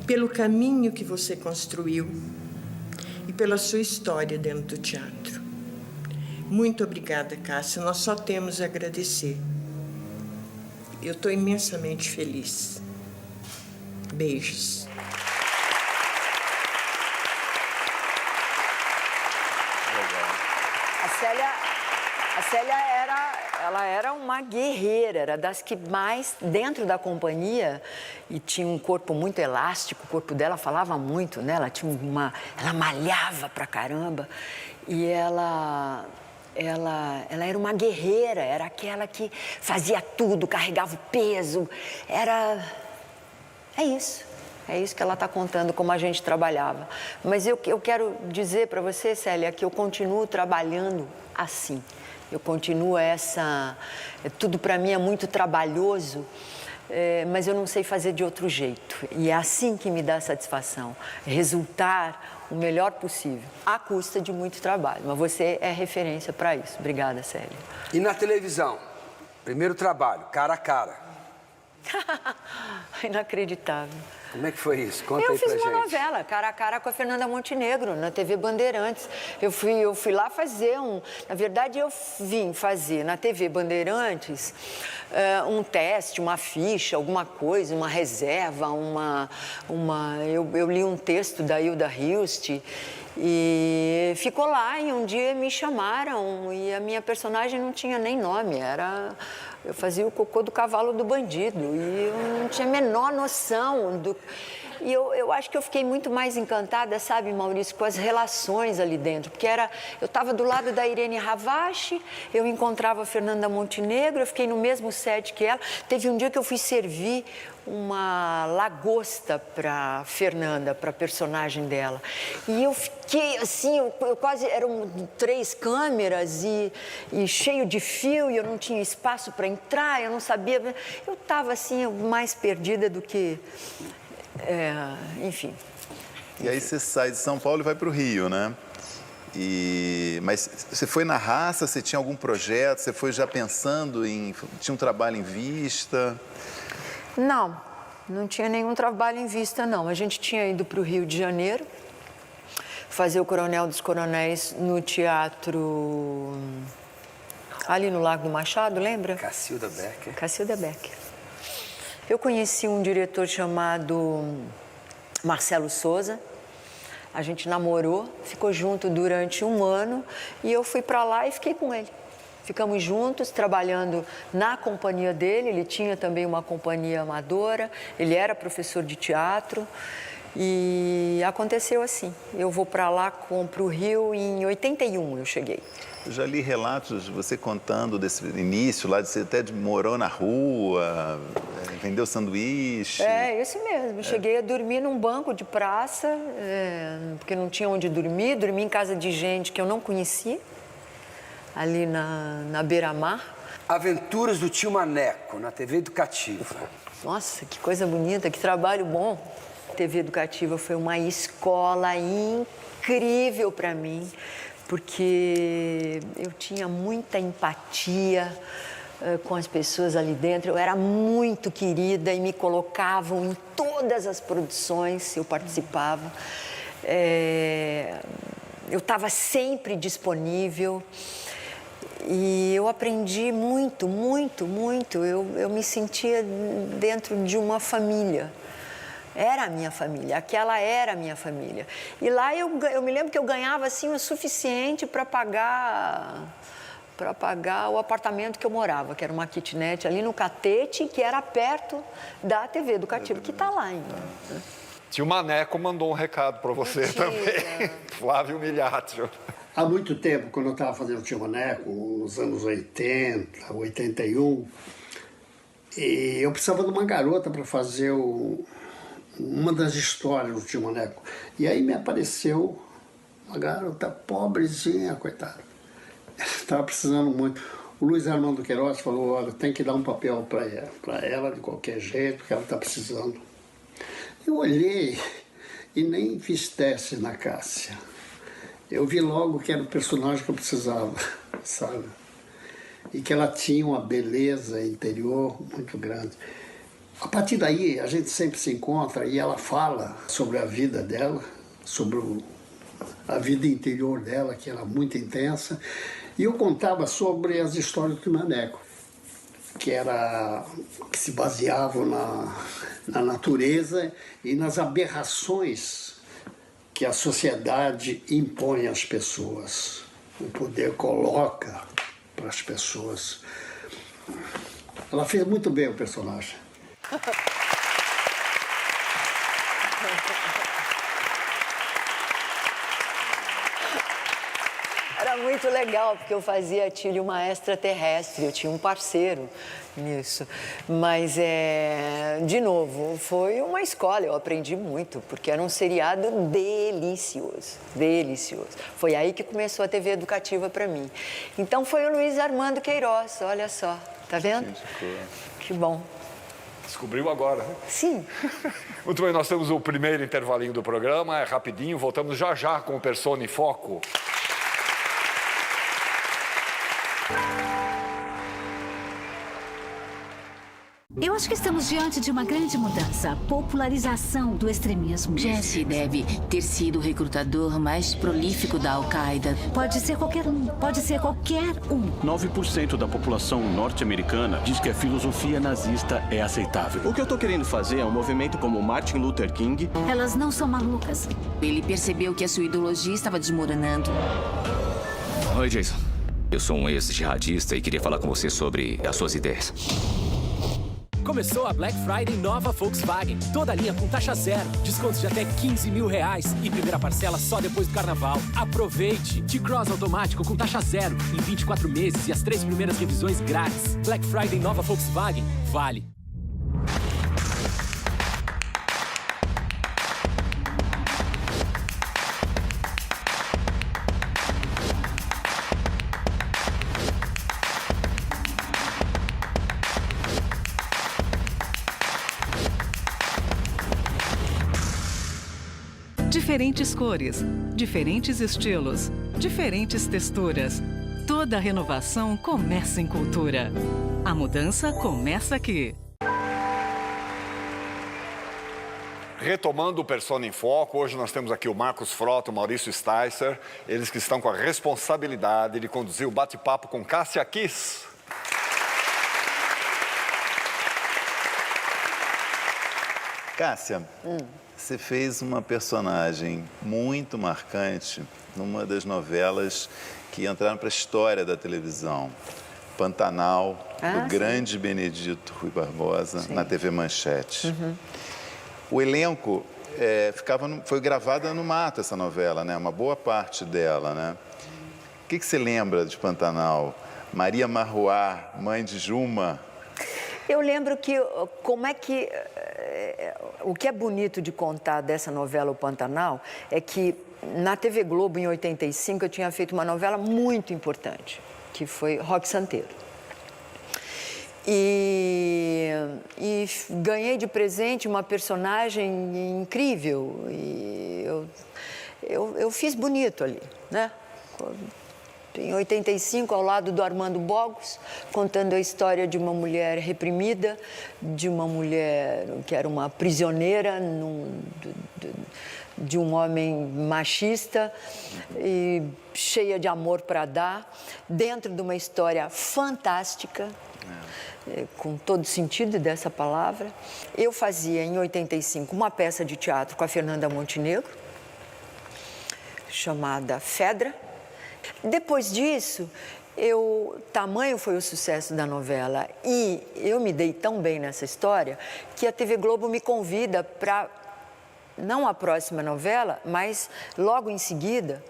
pelo caminho que você construiu e pela sua história dentro do teatro. Muito obrigada, Cássia. Nós só temos a agradecer. Eu estou imensamente feliz. Beijos. A Célia era uma guerreira, era das que mais, dentro da companhia, e tinha um corpo muito elástico, o corpo dela falava muito, né? Ela malhava pra caramba, e ela era uma guerreira, era aquela que fazia tudo, carregava o peso, É isso que ela está contando, como a gente trabalhava. Mas eu quero dizer para você, Célia, que eu continuo trabalhando assim. Eu continuo tudo para mim é muito trabalhoso, mas eu não sei fazer de outro jeito. E é assim que me dá satisfação, resultar o melhor possível, à custa de muito trabalho. Mas você é referência para isso. Obrigada, Célia. E na televisão? Primeiro trabalho, cara a cara. Inacreditável. Como é que foi isso? Conta aí pra gente. Eu fiz uma novela, cara a cara com a Fernanda Montenegro, na TV Bandeirantes. Eu fui lá fazer Na verdade, eu vim fazer na TV Bandeirantes um teste, uma ficha, alguma coisa, uma reserva, eu li um texto da Hilda Hilst e ficou lá, e um dia me chamaram e a minha personagem não tinha nem nome, eu fazia o cocô do cavalo do bandido e eu não tinha a menor noção E eu acho que eu fiquei muito mais encantada, sabe, Maurício, com as relações ali dentro. Porque eu estava do lado da Irene Ravache, eu encontrava a Fernanda Montenegro, eu fiquei no mesmo set que ela. Teve um dia que eu fui servir uma lagosta para Fernanda, para a personagem dela. E eu fiquei assim, eu quase, eram 3 câmeras e cheio de fio, e eu não tinha espaço para entrar, eu não sabia. Eu estava assim, mais perdida do que... enfim. E aí você sai de São Paulo e vai para o Rio, né? Mas você foi na raça, você tinha algum projeto, você foi já pensando em... Tinha um trabalho em vista? Não tinha nenhum trabalho em vista, não. A gente tinha ido para o Rio de Janeiro, fazer o Coronel dos Coronéis no teatro... ali no Lago do Machado, lembra? Cacilda Becker. Cacilda Becker. Eu conheci um diretor chamado Marcelo Souza. A gente namorou, ficou junto durante 1 ano e eu fui para lá e fiquei com ele. Ficamos juntos, trabalhando na companhia dele. Ele tinha também uma companhia amadora, ele era professor de teatro. E aconteceu assim. Eu vou para lá, para o Rio, em 81 eu cheguei. Eu já li relatos de você contando desse início lá, de você até morou na rua, vendeu sanduíche. Isso mesmo. Cheguei a dormir num banco de praça, porque não tinha onde dormir. Dormi em casa de gente que eu não conhecia, ali na beira-mar. Aventuras do Tio Maneco, na TV Educativa. Nossa, que coisa bonita, que trabalho bom. A TV Educativa foi uma escola incrível para mim, porque eu tinha muita empatia com as pessoas ali dentro. Eu era muito querida e me colocavam em todas as produções, eu participava. Eu estava sempre disponível e eu aprendi muito, muito, muito. Eu me sentia dentro de uma família. Era a minha família, aquela era a minha família. E lá eu me lembro que eu ganhava assim o suficiente para pagar o apartamento que eu morava, que era uma kitnet ali no Catete, que era perto da TV Educativa, que está lá ainda. Tio Maneco mandou um recado para você também, Flávio Miliatro. Há muito tempo, quando eu estava fazendo o Tio Maneco, nos anos 80, 81, e eu precisava de uma garota para fazer uma das histórias do Tio Maneco. E aí me apareceu uma garota pobrezinha, coitada. Estava precisando muito. O Luiz Armando Queiroz falou, olha, tem que dar um papel para ela de qualquer jeito, porque ela está precisando. Eu olhei e nem fiz teste na Cássia. Eu vi logo que era o personagem que eu precisava, sabe? E que ela tinha uma beleza interior muito grande. A partir daí, a gente sempre se encontra e ela fala sobre a vida dela, sobre a vida interior dela, que era muito intensa. E eu contava sobre as histórias do Maneco, que se baseavam na natureza e nas aberrações que a sociedade impõe às pessoas. O poder coloca para as pessoas. Ela fez muito bem o personagem. Era muito legal, porque eu fazia Tílio uma extraterrestre, eu tinha um parceiro nisso. Mas, de novo, foi uma escola, eu aprendi muito, porque era um seriado delicioso, delicioso. Foi aí que começou a TV Educativa para mim. Então foi o Luiz Armando Queiroz, olha só, tá vendo? Que bom. Descobriu agora, né? Sim. Muito bem, nós temos o primeiro intervalinho do programa, é rapidinho, voltamos já com o Persona em Foco. Eu acho que estamos diante de uma grande mudança, a popularização do extremismo. Jesse deve ter sido o recrutador mais prolífico da Al-Qaeda. Pode ser qualquer um, pode ser qualquer um. 9% da população norte-americana diz que a filosofia nazista é aceitável. O que eu tô querendo fazer é um movimento como Martin Luther King. Elas não são malucas. Ele percebeu que a sua ideologia estava desmoronando. Oi, Jason. Eu sou um ex-jihadista e queria falar com você sobre as suas ideias. Começou a Black Friday nova Volkswagen. Toda a linha com taxa zero, descontos de até R$15 mil e primeira parcela só depois do carnaval. Aproveite! T-Cross automático com taxa zero em 24 meses e as 3 primeiras revisões grátis. Black Friday nova Volkswagen. Vale! Diferentes cores, diferentes estilos, diferentes texturas. Toda renovação começa em cultura. A mudança começa aqui. Retomando o Persona em Foco, hoje nós temos aqui o Marcos Frota, o Maurício Sticer, eles que estão com a responsabilidade de conduzir o bate-papo com Cássia Kiss. Cássia, você fez uma personagem muito marcante numa das novelas que entraram para a história da televisão. Pantanal, do grande Benedito Rui Barbosa, na TV Manchete. O elenco foi gravada no mato, essa novela, né? Uma boa parte dela, né? O que você lembra de Pantanal? Maria Marruá, mãe de Juma. Eu lembro que, o que é bonito de contar dessa novela, O Pantanal, é que na TV Globo, em 85, eu tinha feito uma novela muito importante, que foi Roque Santeiro. E ganhei de presente uma personagem incrível. E eu fiz bonito ali, né? Em 85, ao lado do Armando Bogos, contando a história de uma mulher reprimida, de uma mulher que era uma prisioneira de um homem machista e cheia de amor para dar, dentro de uma história fantástica, com todo sentido dessa palavra. Eu fazia, em 85, uma peça de teatro com a Fernanda Montenegro, chamada Fedra. Depois disso, tamanho foi o sucesso da novela e eu me dei tão bem nessa história que a TV Globo me convida para, não a próxima novela, mas logo em seguida,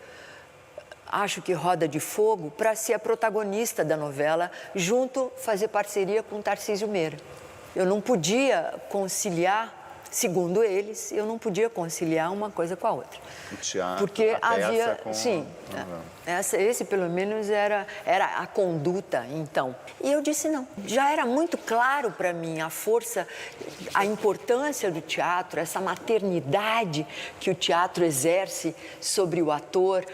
acho que Roda de Fogo, para ser a protagonista da novela, fazer parceria com Tarcísio Meira. Eu não podia conciliar, segundo eles, eu não podia conciliar uma coisa com a outra. O teatro, porque a peça havia, com... sim, esse pelo menos era a conduta, então. E eu disse não. Já era muito claro para mim a força, a importância do teatro, essa maternidade que o teatro exerce sobre o ator,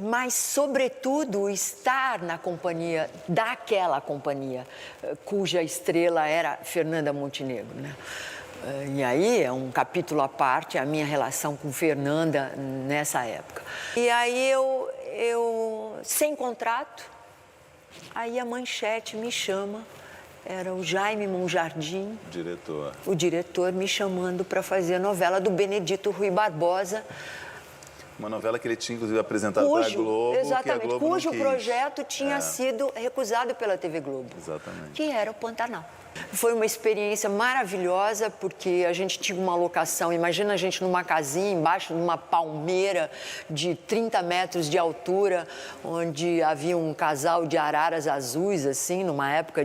mas, sobretudo, estar na companhia, daquela companhia, cuja estrela era Fernanda Montenegro, né? E aí é um capítulo à parte, a minha relação com Fernanda nessa época. E aí eu sem contrato, aí a Manchete me chama, era o Jaime Monjardim, o diretor, me chamando para fazer a novela do Benedito Rui Barbosa. Uma novela que ele tinha, inclusive, apresentado para a Globo. Exatamente, Globo cujo projeto tinha sido recusado pela TV Globo. Exatamente. Que era o Pantanal. Foi uma experiência maravilhosa, porque a gente tinha uma locação, imagina a gente numa casinha, embaixo de uma palmeira de 30 metros de altura, onde havia um casal de araras azuis, assim, numa época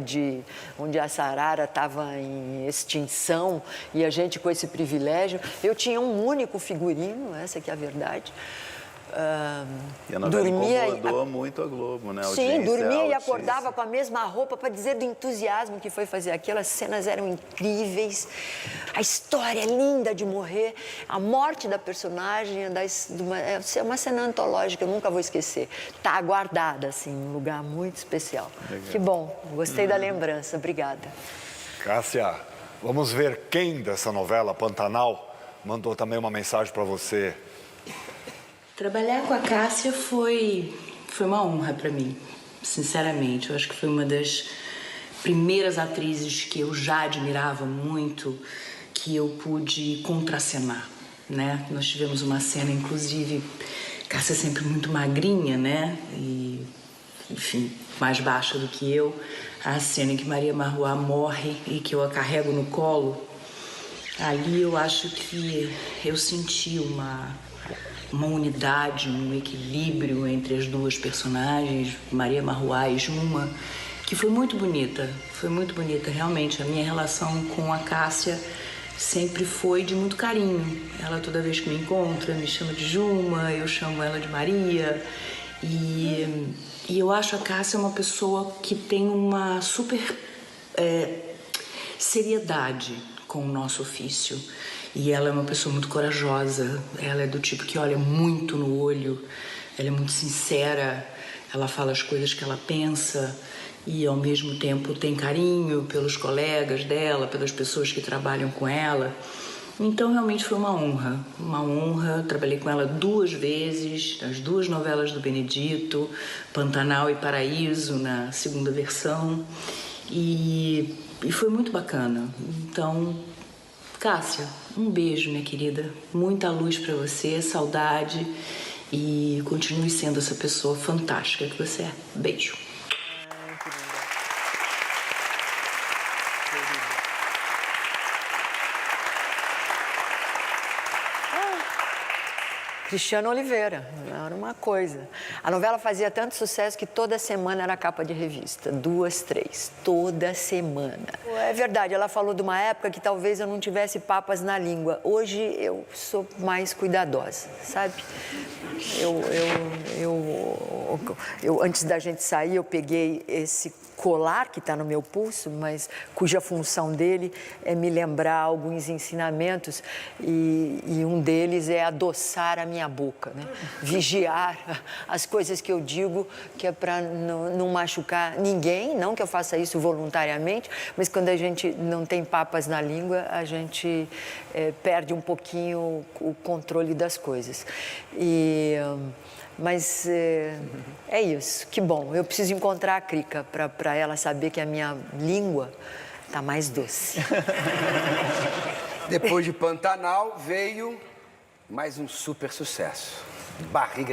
onde essa arara estava em extinção, e a gente com esse privilégio. Eu tinha um único figurino, essa que é a verdade. E a novela incomodou muito a Globo, né? Sim, dormia e acordava com a mesma roupa para dizer do entusiasmo que foi fazer aquilo. As cenas eram incríveis, a história é linda de morrer, a morte da personagem é uma cena antológica, eu nunca vou esquecer. Está guardada, assim, num lugar muito especial. Legal. Que bom, gostei da lembrança, obrigada. Cássia, vamos ver quem dessa novela, Pantanal, mandou também uma mensagem para você. Trabalhar com a Cássia foi uma honra para mim, sinceramente. Eu acho que foi uma das primeiras atrizes que eu já admirava muito, que eu pude contracenar, né? Nós tivemos uma cena, inclusive, Cássia sempre muito magrinha, né? E, enfim, mais baixa do que eu. a cena em que Maria Marruá morre e que eu a carrego no colo, ali eu acho que eu senti uma unidade, um equilíbrio entre as duas personagens, Maria Marruá e Juma, que foi muito bonita, realmente. A minha relação com a Cássia sempre foi de muito carinho. Ela, toda vez que me encontra, me chama de Juma, eu chamo ela de Maria. E eu acho a Cássia uma pessoa que tem uma super seriedade com o nosso ofício. E ela é uma pessoa muito corajosa, ela é do tipo que olha muito no olho, ela é muito sincera, ela fala as coisas que ela pensa e ao mesmo tempo tem carinho pelos colegas dela, pelas pessoas que trabalham com ela. Então realmente foi uma honra. Trabalhei com ela 2 vezes, nas 2 novelas do Benedito, Pantanal e Paraíso, na 2ª versão, e foi muito bacana. Então, Cássia, um beijo, minha querida, muita luz para você, saudade, e continue sendo essa pessoa fantástica que você é. Beijo. Cristiano Oliveira, era uma coisa. A novela fazia tanto sucesso que toda semana era capa de revista, 2, 3, toda semana. É verdade, ela falou de uma época que talvez eu não tivesse papas na língua. Hoje eu sou mais cuidadosa, sabe? Antes da gente sair, eu peguei esse colar que está no meu pulso, mas cuja função dele é me lembrar alguns ensinamentos, e um deles é adoçar a minha boca, né? Vigiar as coisas que eu digo, que é para não machucar ninguém, não que eu faça isso voluntariamente, mas quando a gente não tem papas na língua, a gente perde um pouquinho o controle das coisas. Mas é isso, que bom. Eu preciso encontrar a Crica para ela saber que a minha língua está mais doce. Depois de Pantanal veio mais um super sucesso. Barriga de